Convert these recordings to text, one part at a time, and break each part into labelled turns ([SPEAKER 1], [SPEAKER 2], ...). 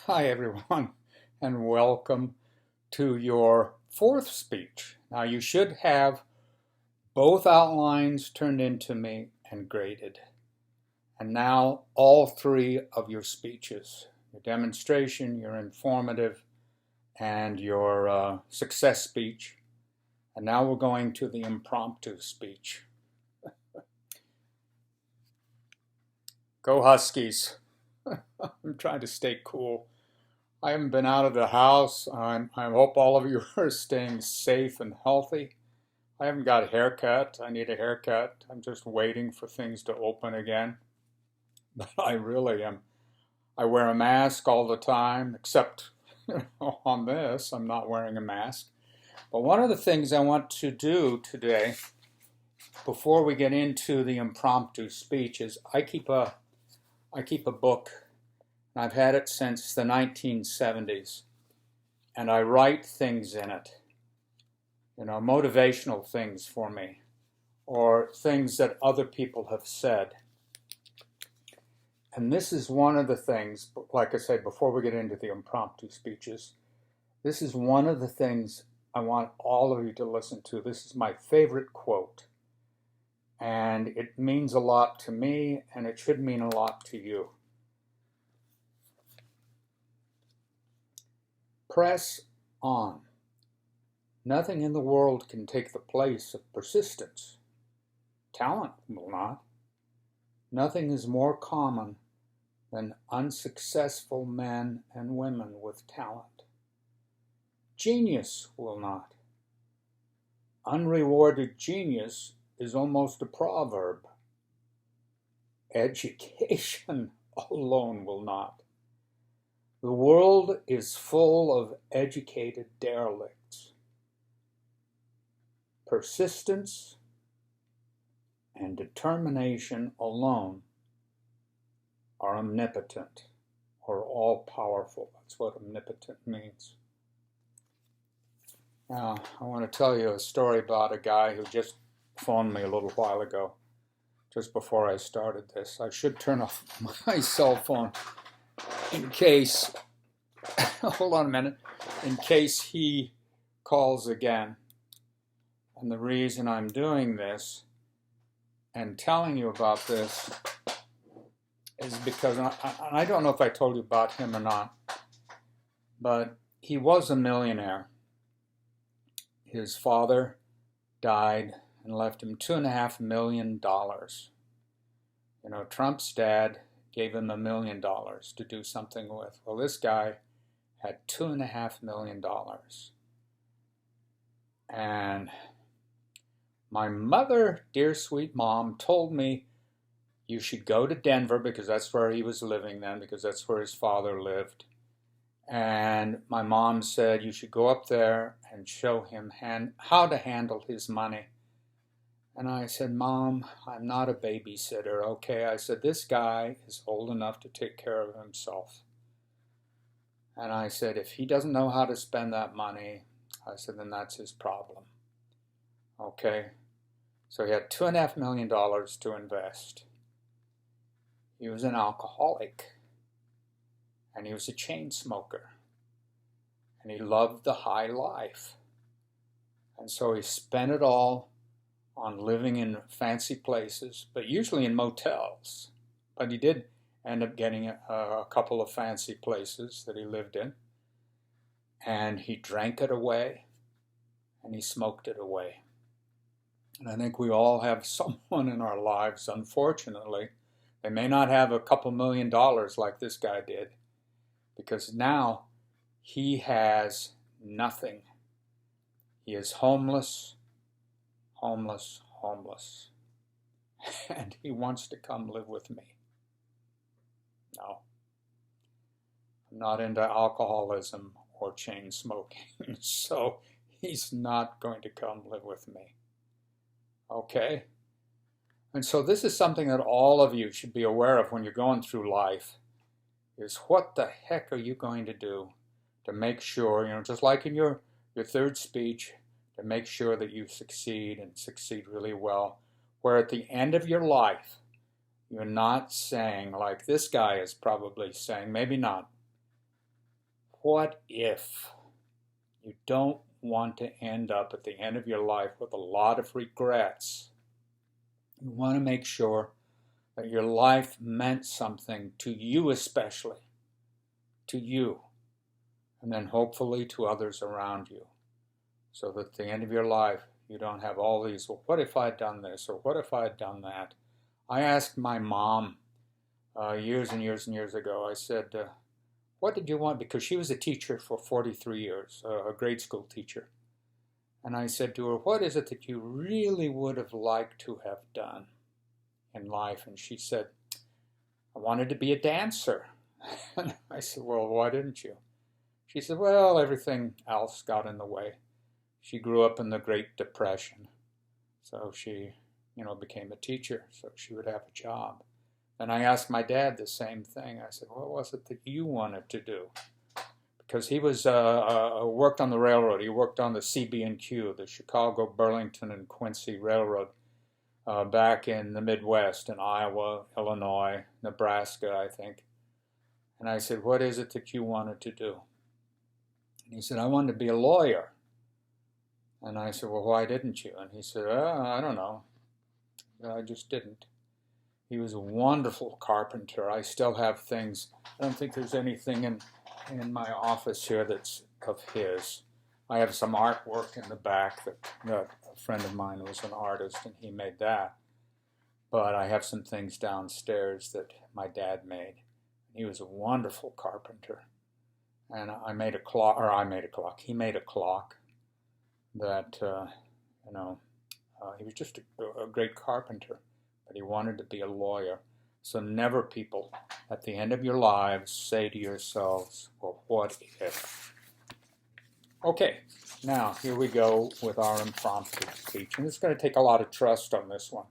[SPEAKER 1] Hi, everyone, and welcome to your fourth speech. Now, you should have both outlines turned into me and graded. And now, all three of your speeches, your demonstration, your informative, and your success speech. And now we're going to the impromptu speech. Go Huskies. I'm trying to stay cool. I haven't been out of the house. I hope all of you are staying safe and healthy. I haven't got a haircut. I need a haircut. I'm just waiting for things to open again. But I really am. I wear a mask all the time, except on this, I'm not wearing a mask. But one of the things I want to do today, before we get into the impromptu speech, is I keep a book. I've had it since the 1970s, and I write things in it, motivational things for me, or things that other people have said. And this is one of the things, like I said, before we get into the impromptu speeches, this is one of the things I want all of you to listen to. This is my favorite quote, and it means a lot to me, and it should mean a lot to you. Press on. Nothing in the world can take the place of persistence. Talent will not. Nothing is more common than unsuccessful men and women with talent. Genius will not. Unrewarded genius is almost a proverb. Education alone will not. The world is full of educated derelicts. Persistence and determination alone are omnipotent or all-powerful. That's what omnipotent means. Now, I want to tell you a story about a guy who just phoned me a little while ago, just before I started this. I should turn off my cell phone in case, hold on a minute, in case he calls again. And the reason I'm doing this and telling you about this is because, I don't know if I told you about him or not, but he was a millionaire. His father died and left him $2.5 million. Trump's dad gave him $1 million to do something with. Well, this guy had $2.5 million. And my mother, dear sweet mom, told me you should go to Denver because that's where he was living then, because that's where his father lived. And my mom said you should go up there and show him how to handle his money. And I said, Mom, I'm not a babysitter, okay? I said, this guy is old enough to take care of himself. And I said, if he doesn't know how to spend that money, I said, then that's his problem. Okay? So he had $2.5 million to invest. He was an alcoholic. And he was a chain smoker. And he loved the high life. And so he spent it all on living in fancy places, but usually in motels. But he did end up getting a couple of fancy places that he lived in. And he drank it away, and he smoked it away. And I think we all have someone in our lives, unfortunately. They may not have a couple $1 million like this guy did, because now he has nothing. He is homeless, homeless, homeless. And he wants to come live with me. No. I'm not into alcoholism or chain smoking, so he's not going to come live with me. Okay? And so this is something that all of you should be aware of when you're going through life, is what the heck are you going to do to make sure, just like in your third speech, to make sure that you succeed and succeed really well, where at the end of your life, you're not saying, like this guy is probably saying, maybe not, what if you don't want to end up at the end of your life with a lot of regrets? You want to make sure that your life meant something to you, especially to you, and then hopefully to others around you, so that at the end of your life you don't have all these, well, what if I had done this, or what if I had done that? I asked my mom years and years and years ago, I said, what did you want? Because she was a teacher for 43 years, a grade school teacher. And I said to her, what is it that you really would have liked to have done in life? And she said, I wanted to be a dancer. And I said, well, why didn't you? She said, well, everything else got in the way. She grew up in the Great Depression, so she, became a teacher, so she would have a job. And I asked my dad the same thing. I said, what was it that you wanted to do? Because he was worked on the railroad. He worked on the CB&Q, the Chicago, Burlington, and Quincy Railroad, back in the Midwest, in Iowa, Illinois, Nebraska, I think. And I said, what is it that you wanted to do? And he said, I wanted to be a lawyer. And I said, well, why didn't you? And he said, I don't know. I just didn't. He was a wonderful carpenter. I still have things. I don't think there's anything in my office here that's of his. I have some artwork in the back that a friend of mine was an artist, and he made that. But I have some things downstairs that my dad made. He was a wonderful carpenter. And I made a clock, or I made a clock. He made a clock that, he was just a great carpenter, but he wanted to be a lawyer. So never, people, at the end of your lives, say to yourselves, well, what if? Okay, now here we go with our impromptu speech. And it's going to take a lot of trust on this one,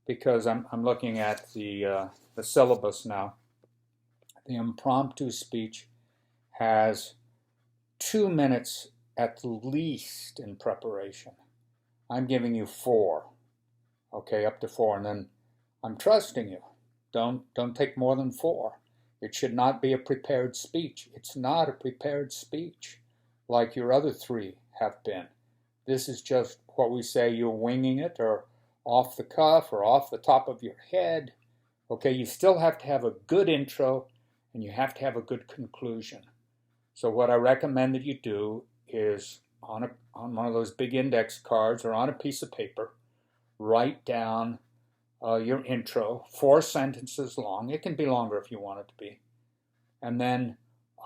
[SPEAKER 1] because I'm looking at the syllabus now. The impromptu speech has 2 minutes at least in preparation. I'm giving you 4, okay, up to 4, and then I'm trusting you. Don't take more than 4. It should not be a prepared speech. It's not a prepared speech like your other 3 have been. This is just what we say, you're winging it, or off the cuff, or off the top of your head. Okay, you still have to have a good intro, and you have to have a good conclusion. So what I recommend that you do is on one of those big index cards or on a piece of paper, write down your intro, 4 sentences long. It can be longer if you want it to be. And then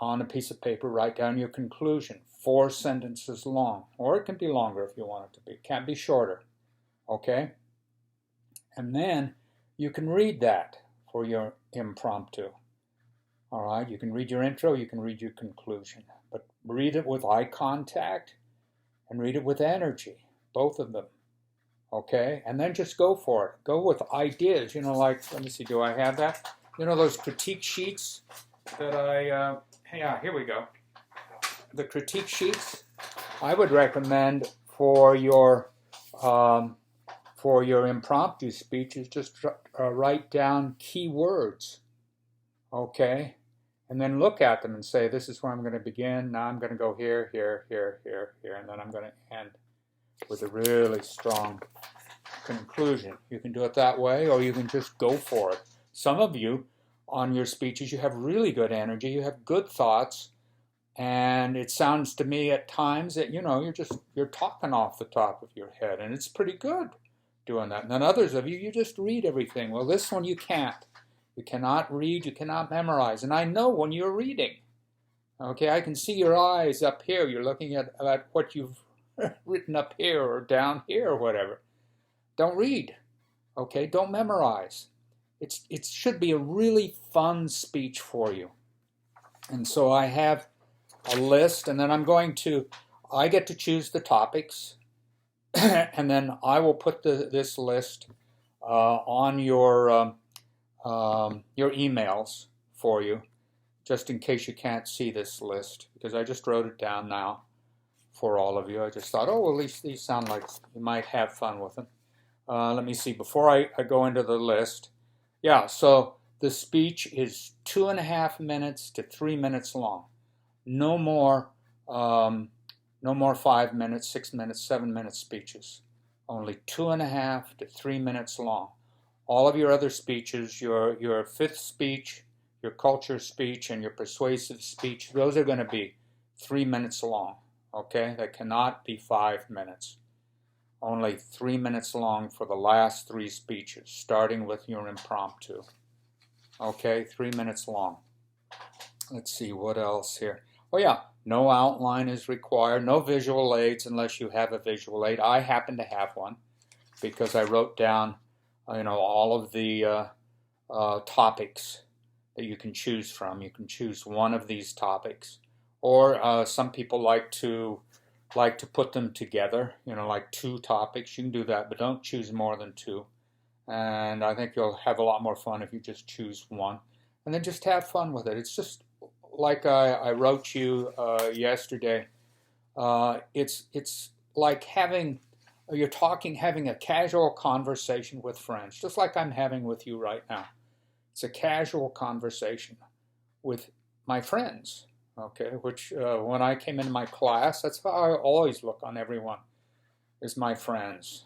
[SPEAKER 1] on a piece of paper, write down your conclusion, 4 sentences long. Or it can be longer if you want it to be. It can't be shorter. Okay? And then you can read that for your impromptu. All right, you can read your intro, you can read your conclusion, but read it with eye contact and read it with energy, both of them, okay? And then just go for it. Go with ideas, like, let me see, do I have that? Those critique sheets that yeah, here we go. The critique sheets, I would recommend for your impromptu speech is just write down key words, okay? And then look at them and say, this is where I'm going to begin. Now I'm going to go here, here, here, here, here. And then I'm going to end with a really strong conclusion. You can do it that way, or you can just go for it. Some of you, on your speeches, you have really good energy. You have good thoughts. And it sounds to me at times that, you're talking off the top of your head. And it's pretty good doing that. And then others of you, you just read everything. Well, this one you can't. You cannot read, you cannot memorize. And I know when you're reading. Okay, I can see your eyes up here. You're looking at what you've written up here or down here or whatever. Don't read. Okay, don't memorize. It should be a really fun speech for you. And so I have a list, and then I get to choose the topics, and then I will put this list on your emails for you, just in case you can't see this list, because I just wrote it down now for all of you. I just thought, well, at least these sound like you might have fun with them. Let me see, before I go into the list. Yeah, so the speech is 2.5 minutes to 3 minutes long. No more, no more 5 minutes, 6 minutes, 7 minute speeches. Only 2.5 to 3 minutes long. All of your other speeches, your fifth speech, your culture speech, and your persuasive speech, those are going to be 3 minutes long. Okay, that cannot be 5 minutes. Only 3 minutes long for the last 3 speeches, starting with your impromptu. Okay, 3 minutes long. Let's see, what else here? Oh yeah, no outline is required, no visual aids unless you have a visual aid. I happen to have one because I wrote down, all of the topics that you can choose from. You can choose one of these topics, or some people like to put them together. Like 2 topics. You can do that, but don't choose more than 2. And I think you'll have a lot more fun if you just choose one, and then just have fun with it. It's just like I wrote you yesterday. It's like having a casual conversation with friends, just like I'm having with you right now. It's a casual conversation with my friends, okay? Which when I came into my class, that's how I always look on everyone, is my friends.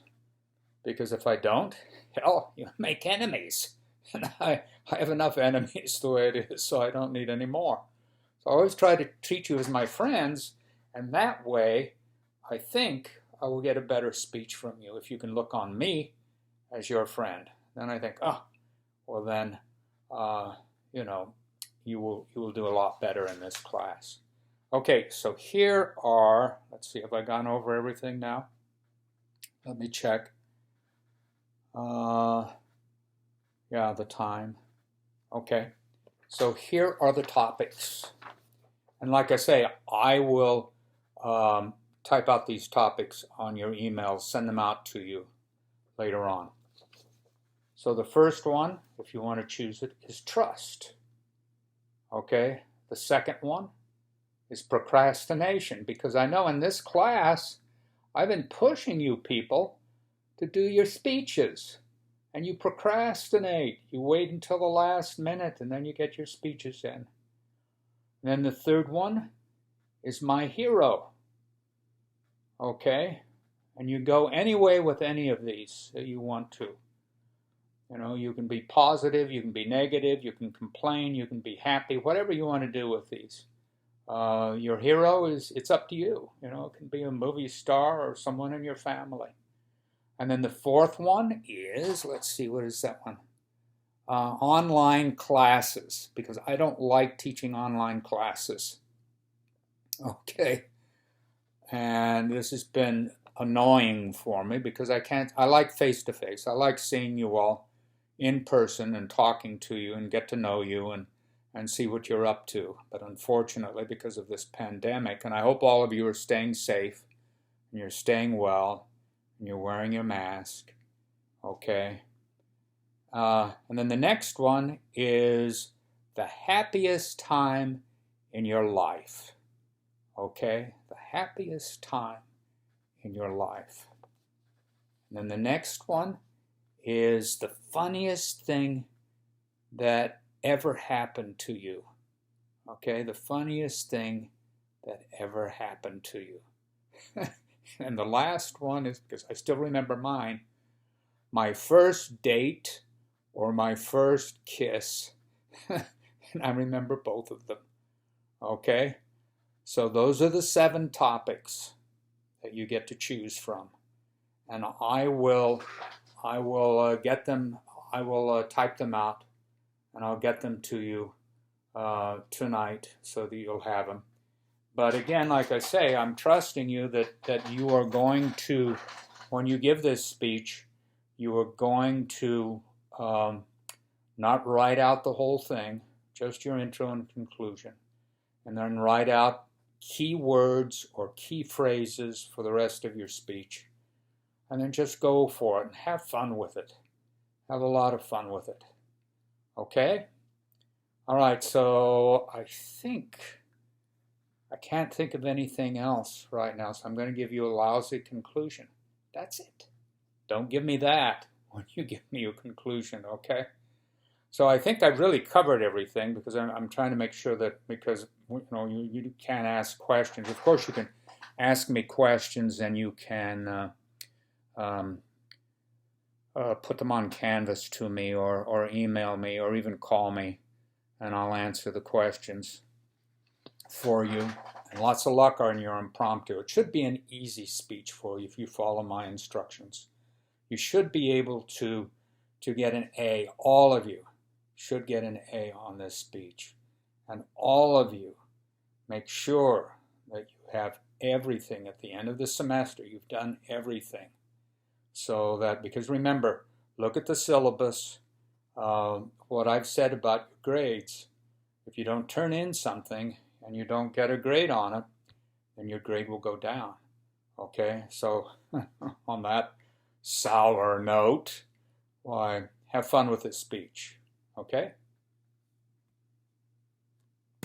[SPEAKER 1] Because if I don't, hell, you make enemies. And I have enough enemies the way it is, so I don't need any more. So I always try to treat you as my friends, and that way, I think I will get a better speech from you. If you can look on me as your friend, then I think, well then, you will do a lot better in this class. Okay, so here are, let's see, have I gone over everything now? Let me check. Yeah, the time. Okay, so here are the topics. And like I say, I will type out these topics on your email, send them out to you later on. So the first one, if you want to choose it, is trust. Okay, the second one is procrastination, because I know in this class, I've been pushing you people to do your speeches, and you procrastinate. You wait until the last minute, and then you get your speeches in. And then the third one is my hero. Okay? And you go any way with any of these that you want to. You can be positive, you can be negative, you can complain, you can be happy, whatever you want to do with these. Your hero it's up to you. It can be a movie star or someone in your family. And then the fourth one is, let's see, what is that one? Online classes, because I don't like teaching online classes. Okay. And this has been annoying for me because I like face-to-face. I like seeing you all in person and talking to you and get to know you and see what you're up to. But unfortunately, because of this pandemic, and I hope all of you are staying safe and you're staying well, and you're wearing your mask, okay? And then the next one is the happiest time in your life, okay? The happiest time in your life. And then the next one is the funniest thing that ever happened to you, okay? The funniest thing that ever happened to you. And the last one is, because I still remember mine, my first date or my first kiss. And I remember both of them. Okay? So those are the 7 topics that you get to choose from. And I will get them, I will type them out, and I'll get them to you tonight so that you'll have them. But again, like I say, I'm trusting you that you are going to, when you give this speech, you are going to not write out the whole thing, just your intro and conclusion, and then write out key words or key phrases for the rest of your speech. And then just go for it and have fun with it. Have a lot of fun with it. Okay? All right, so I can't think of anything else right now, so I'm going to give you a lousy conclusion. That's it. Don't give me that when you give me a conclusion, okay? So I think I've really covered everything because I'm trying to make sure that, because you can't ask questions. Of course, you can ask me questions and you can um, put them on Canvas to me or email me or even call me, and I'll answer the questions for you. And lots of luck on your impromptu. It should be an easy speech for you if you follow my instructions. You should be able to get an A. All of you should get an A on this speech. And all of you make sure that you have everything at the end of the semester. You've done everything. So that, because remember, look at the syllabus, what I've said about your grades. If you don't turn in something and you don't get a grade on it, then your grade will go down. Okay, so on that sour note, why, have fun with this speech. Okay?